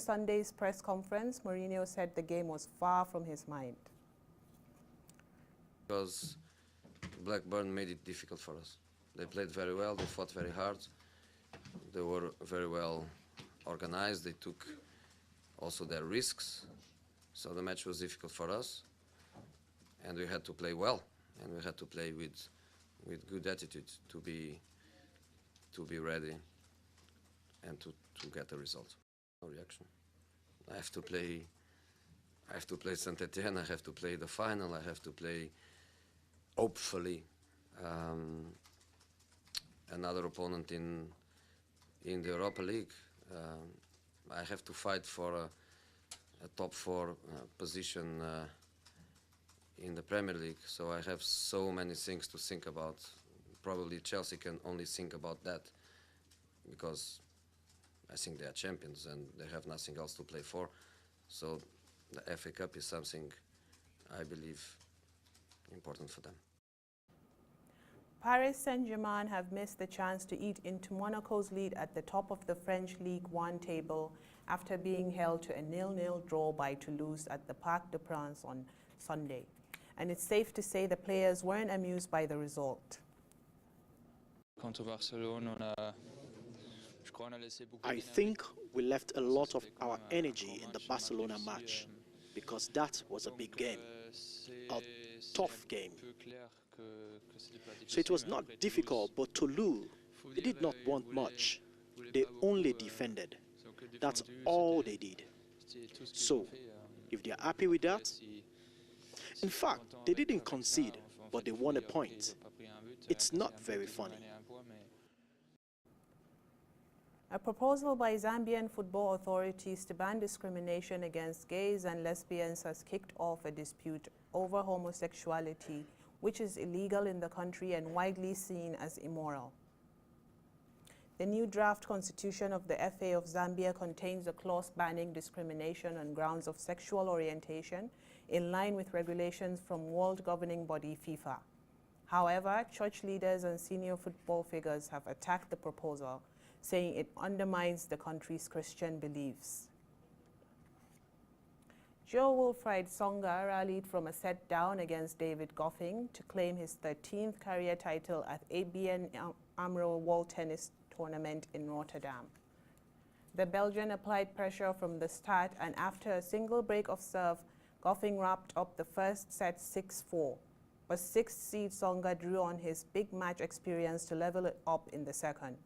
Sunday's press conference, Mourinho said the game was far from his mind. Because Blackburn made it difficult for us. They played very well, they fought very hard, they were very well organized, they took also their risks, so the match was difficult for us, and we had to play well, and we had to play with good attitude to be ready and to get a result. No reaction. I have to play Saint-Etienne, I have to play the final, I have to play, hopefully, another opponent in the Europa League. I have to fight for a top 4 position in the Premier League, so I have so many things to think about. Probably Chelsea can only think about that because I think they are champions and they have nothing else to play for. So the FA Cup is something I believe important for them. Paris Saint-Germain have missed the chance to eat into Monaco's lead at the top of the French Ligue 1 table after being held to a 0-0 draw by Toulouse at the Parc des Princes on Sunday. And it's safe to say the players weren't amused by the result. I think we left a lot of our energy in the Barcelona match because that was a big game, a tough game. So it was not difficult, but Toulouse, they did not want much. They only defended. That's all they did. So, if they're happy with that, in fact, they didn't concede, but they won a point. It's not very funny. A proposal by Zambian football authorities to ban discrimination against gays and lesbians has kicked off a dispute over homosexuality, which is illegal in the country and widely seen as immoral. The new draft constitution of the FA of Zambia contains a clause banning discrimination on grounds of sexual orientation, in line with regulations from world governing body FIFA. However, church leaders and senior football figures have attacked the proposal, saying it undermines the country's Christian beliefs. Joe Wilfried Tsonga rallied from a set down against David Goffin to claim his 13th career title at ABN AMRO World Tennis Tournament in Rotterdam. The Belgian applied pressure from the start, and after a single break of serve, Goffin wrapped up the first set 6-4. But 6th seed Tsonga drew on his big match experience to level it up in the second.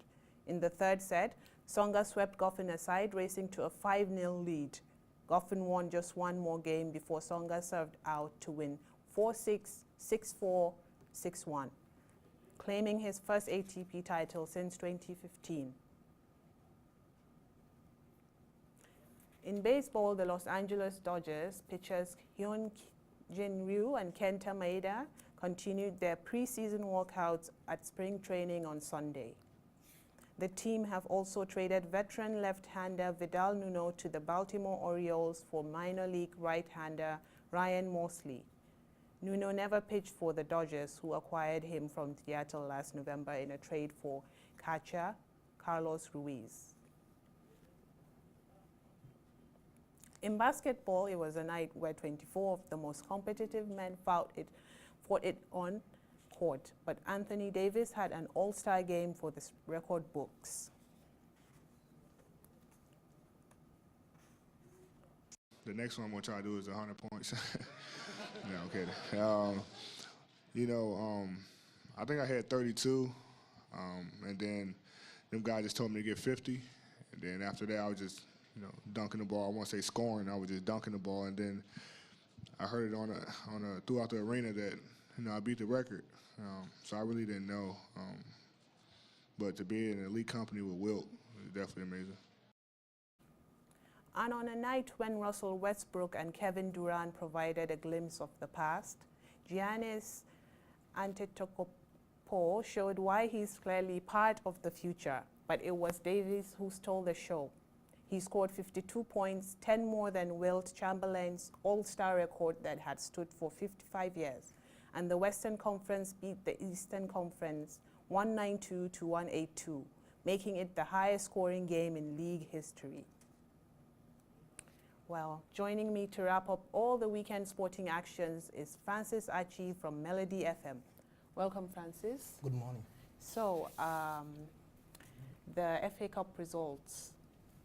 In the third set, Tsonga swept Goffin aside, racing to a 5-0 lead. Goffin won just one more game before Tsonga served out to win 4-6, 6-4, 6-1, claiming his first ATP title since 2015. In baseball, the Los Angeles Dodgers pitchers Hyun Jin Ryu and Kenta Maeda continued their preseason workouts at spring training on Sunday. The team have also traded veteran left-hander Vidal Nuno to the Baltimore Orioles for minor league right-hander Ryan Mosley. Nuno never pitched for the Dodgers, who acquired him from Seattle last November in a trade for catcher Carlos Ruiz. In basketball, it was a night where 24 of the most competitive men fought it on court, but Anthony Davis had an all-star game for the record books. The next one I'm going to try to do is 100 points. No, I'm kidding. I think I had 32, and then them guys just told me to get 50, and then after that I was just, dunking the ball. I won't say scoring, I was just dunking the ball, and then I heard it throughout the arena that, I beat the record. So I really didn't know. But to be in an elite company with Wilt is definitely amazing. And on a night when Russell Westbrook and Kevin Durant provided a glimpse of the past, Giannis Antetokounmpo showed why he's clearly part of the future. But it was Davis who stole the show. He scored 52 points, 10 more than Wilt Chamberlain's all-star record that had stood for 55 years. And the Western Conference beat the Eastern Conference 192 to 182, making it the highest scoring game in league history. Well, joining me to wrap up all the weekend sporting actions is Francis Achi from Melody FM. Welcome, Francis. Good morning. So, the FA Cup results,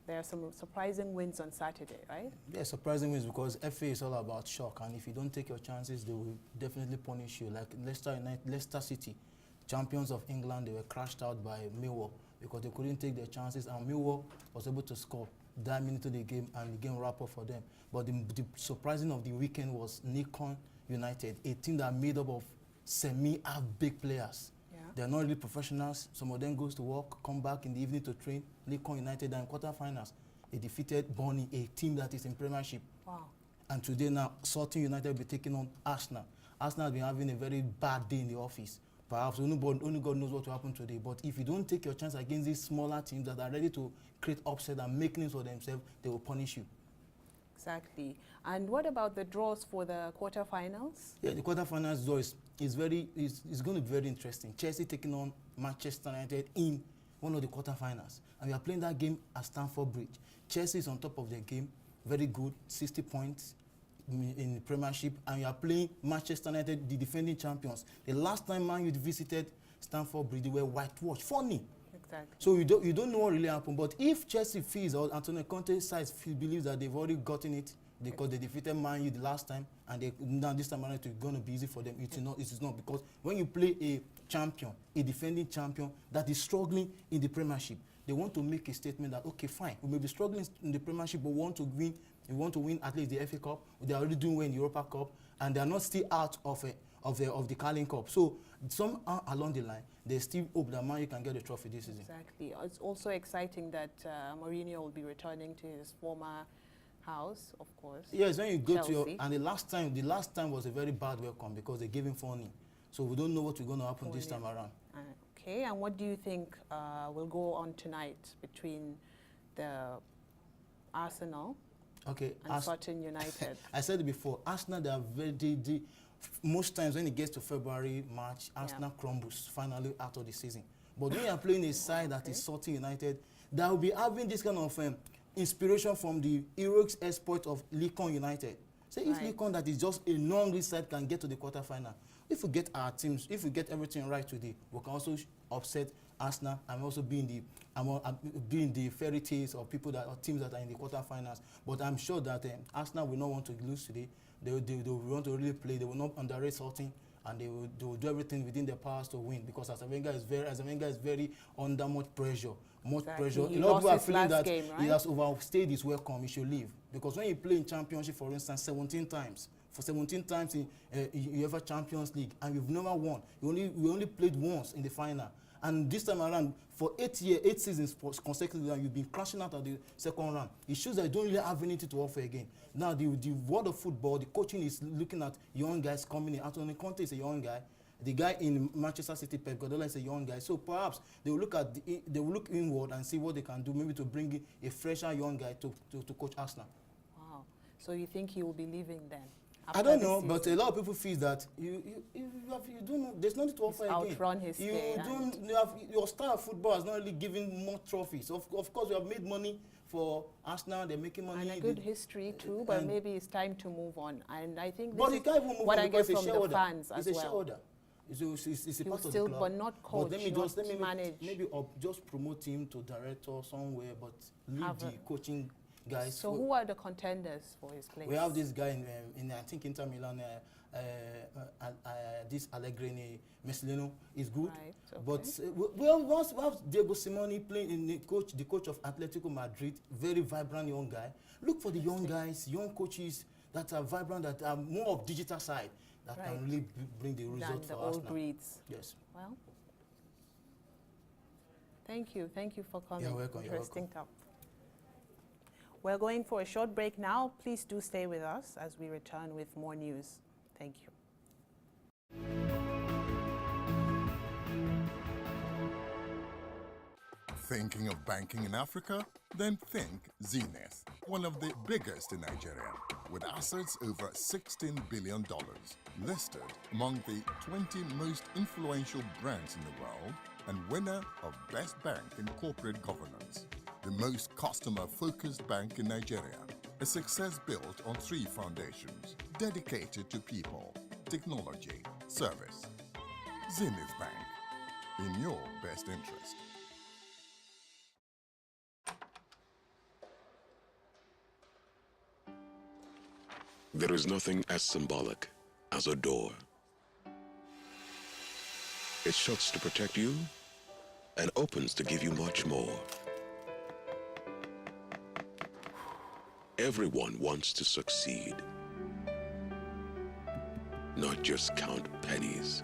there are some surprising wins on Saturday, right? Yeah, surprising wins because FA is all about shock, and if you don't take your chances, they will definitely punish you. Like Leicester City, champions of England, they were crashed out by Millwall because they couldn't take their chances, and Millwall was able to score that minute of the game, and the game wrap up for them. But the surprising of the weekend was Nikon United, a team that made up of semi-half big players. Yeah. They're not really professionals. Some of them goes to work, come back in the evening to train. Nikon United are in quarterfinals. They defeated Burnley, a team that is in Premiership. Wow. And today now, Sutton United will be taking on Arsenal. Arsenal has been having a very bad day in the office. Perhaps only God knows what will happen today. But if you don't take your chance against these smaller teams that are ready to create upset and make names for themselves, they will punish you. Exactly. And what about the draws for the quarterfinals? Yeah, the quarterfinals draw is going to be very interesting. Chelsea taking on Manchester United in one of the quarterfinals. And we are playing that game at Stamford Bridge. Chelsea is on top of their game, very good, 60 points in the Premiership, and you are playing Manchester United, the defending champions. The last time Man U visited Stamford Bridge, they were whitewashed, funny. Exactly. So you don't know what really happened. But if Chelsea feels, or Antonio Conte's side believes that they've already gotten it because they defeated Man U the last time, and now this time around it's going to be easy for them. It is not, because when you play a champion, a defending champion that is struggling in the Premiership, they want to make a statement that, okay, fine, we may be struggling in the Premiership, but we want to win at least the FA Cup. They are already doing well in the Europa Cup, and they are not still out of the Carling Cup. So some are along the line, they still hope that Man U can get the trophy this season. Exactly. It's also exciting that Mourinho will be returning to his former house, of course. Yes, when you go Chelsea. to and the last time was a very bad welcome because they gave him 4-0. So we don't know what's going to happen this time around. Okay, and what do you think will go on tonight between the Arsenal and Sutton United? I said it before, Arsenal, they are very, most times when it gets to February, March, Arsenal crumbles finally out of the season. But when you are playing a side that is Sutton United, that will be having this kind of inspiration from the heroic exploit of Lincoln United. Say if Lincoln, that is just a non-league side, can get to the quarterfinal. If we get our teams, if we get everything right today, we can also upset Arsenal and also be in the fairy tales of teams that are in the quarterfinals. But I'm sure that Arsenal will not want to lose today. They will want to really play. They will not underrate Sutton, and they will do everything within their powers to win, because Arsene Wenger is very under much pressure. Pressure. A lot of people are feeling that he has overstayed his welcome. He should leave, because when you play in Championship, for instance, 17 times in UEFA Champions League, and we've never won. We only played once in the final. And this time around, for 8 seasons consecutively, you've been crashing out at the second round. It shows that you don't really have anything to offer again. Now, the world of football, the coaching is looking at young guys coming in. Antonio Conte is a young guy. The guy in Manchester City, Pep Guardiola, is a young guy. So perhaps they will look inward and see what they can do, maybe to bring in a fresher young guy to coach Arsenal. Wow. So you think he will be leaving then? I don't know, but a lot of people feel that you don't know. There's nothing to offer again. Outrun his stay. Your style of football has not really given more trophies. Of course, we have made money for Arsenal. They're making money. And a good history too, but maybe it's time to move on. And I think this is what I get from the fans as well. It's a shareholder. It's a part of the club. But not coach, let me manage. Maybe just promote him to director somewhere, but leave the coaching guys. So who are the contenders for his place? We have this guy in I think Inter Milan, this Allegrini, Messileno is good. Right, okay. But we have Diego Simeone playing in the coach of Atletico Madrid, very vibrant young guy. Look for the young guys, young coaches that are vibrant, that are more of digital side, that can really bring the results for Arsenal. Old breeds. Yes. Well, thank you for coming. You're welcome. Interesting talk. We're going for a short break now. Please do stay with us as we return with more news. Thank you. Thinking of banking in Africa? Then think Zenith, one of the biggest in Nigeria, with assets over $16 billion, listed among the 20 most influential brands in the world, and winner of Best Bank in Corporate Governance. The most customer-focused bank in Nigeria. A success built on 3 foundations dedicated to people, technology, service. Zenith Bank, in your best interest. There is nothing as symbolic as a door. It shuts to protect you and opens to give you much more. Everyone wants to succeed, not just count pennies.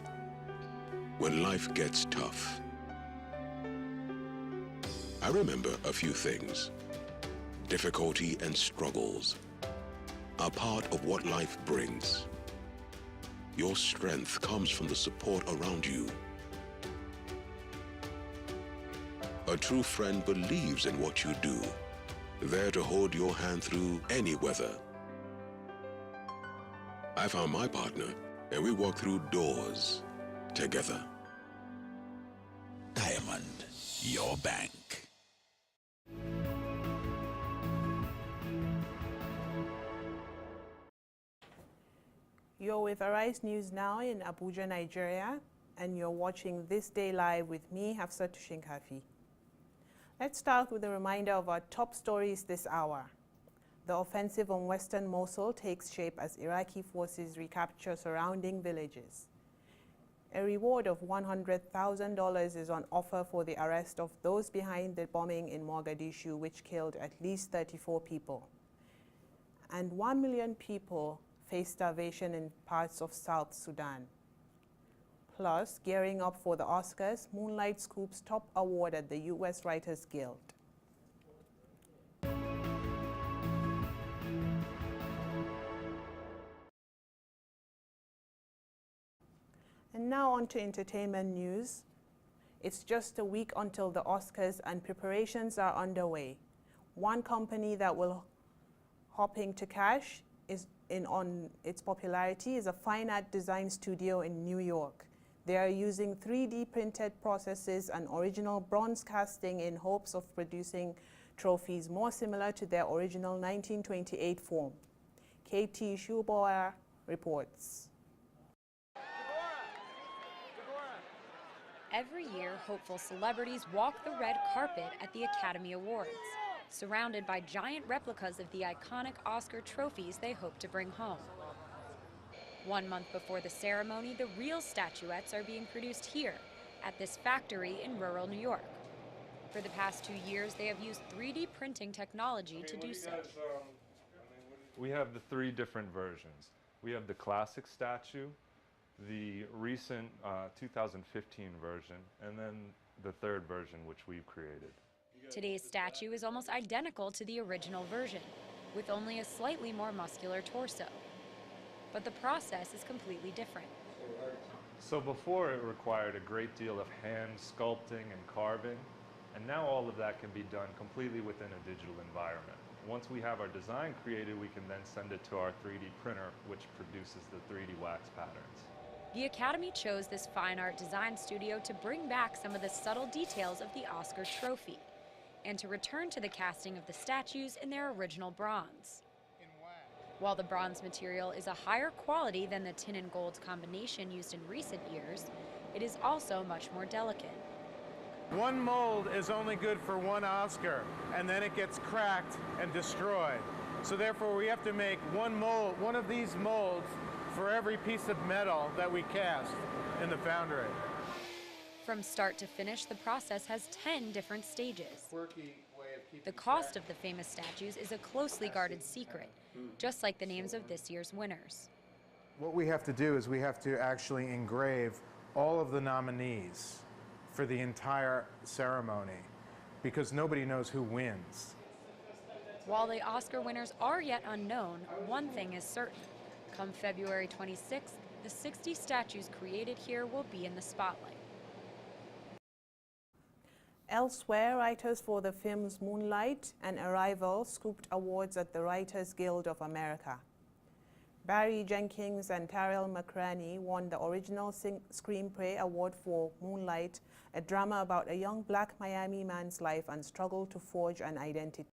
When life gets tough, I remember a few things. Difficulty and struggles are part of what life brings. Your strength comes from the support around you. A true friend believes in what you do, there to hold your hand through any weather. I found my partner, and we walked through doors together. Diamond, your bank. You're with Arise News Now in Abuja, Nigeria, and you're watching This Day Live with me, Hafsat Shinkafi. Let's start with a reminder of our top stories this hour. The offensive on western Mosul takes shape as Iraqi forces recapture surrounding villages. A reward of $100,000 is on offer for the arrest of those behind the bombing in Mogadishu, which killed at least 34 people. And 1 million people face starvation in parts of South Sudan. Plus, gearing up for the Oscars, Moonlight scoops top award at the U.S. Writers Guild. And now on to entertainment news. It's just a week until the Oscars and preparations are underway. One company that will hoping to cash on its popularity is a fine art design studio in New York. They are using 3D printed processes and original bronze casting in hopes of producing trophies more similar to their original 1928 form. KT Schubauer reports. Every year, hopeful celebrities walk the red carpet at the Academy Awards, surrounded by giant replicas of the iconic Oscar trophies they hope to bring home. 1 month before the ceremony, the real statuettes are being produced here at this factory in rural New York. For the past 2 years, they have used 3D printing technology to do so. We have the 3 different versions. We have the classic statue, the recent 2015 version, and then the 3rd version, which we've created. Today's statue is almost identical to the original version, with only a slightly more muscular torso. But the process is completely different. So before it required a great deal of hand sculpting and carving, and now all of that can be done completely within a digital environment. Once we have our design created, we can then send it to our 3D printer, which produces the 3D wax patterns. The Academy chose this fine art design studio to bring back some of the subtle details of the Oscar trophy, and to return to the casting of the statues in their original bronze. While the bronze material is a higher quality than the tin and gold combination used in recent years, it is also much more delicate. One mold is only good for one Oscar, and then it gets cracked and destroyed. So therefore we have to make one of these molds for every piece of metal that we cast in the foundry. From start to finish, the process has 10 different stages. The cost of the famous statues is a closely guarded secret, just like the names of this year's winners. What we have to do is we have to actually engrave all of the nominees for the entire ceremony, because nobody knows who wins. While the Oscar winners are yet unknown, one thing is certain. Come February 26th, the 60 statues created here will be in the spotlight. Elsewhere, writers for the films Moonlight and Arrival scooped awards at the Writers Guild of America. Barry Jenkins and Tarell McCraney won the Original Screenplay Award for Moonlight, a drama about a young black Miami man's life and struggle to forge an identity.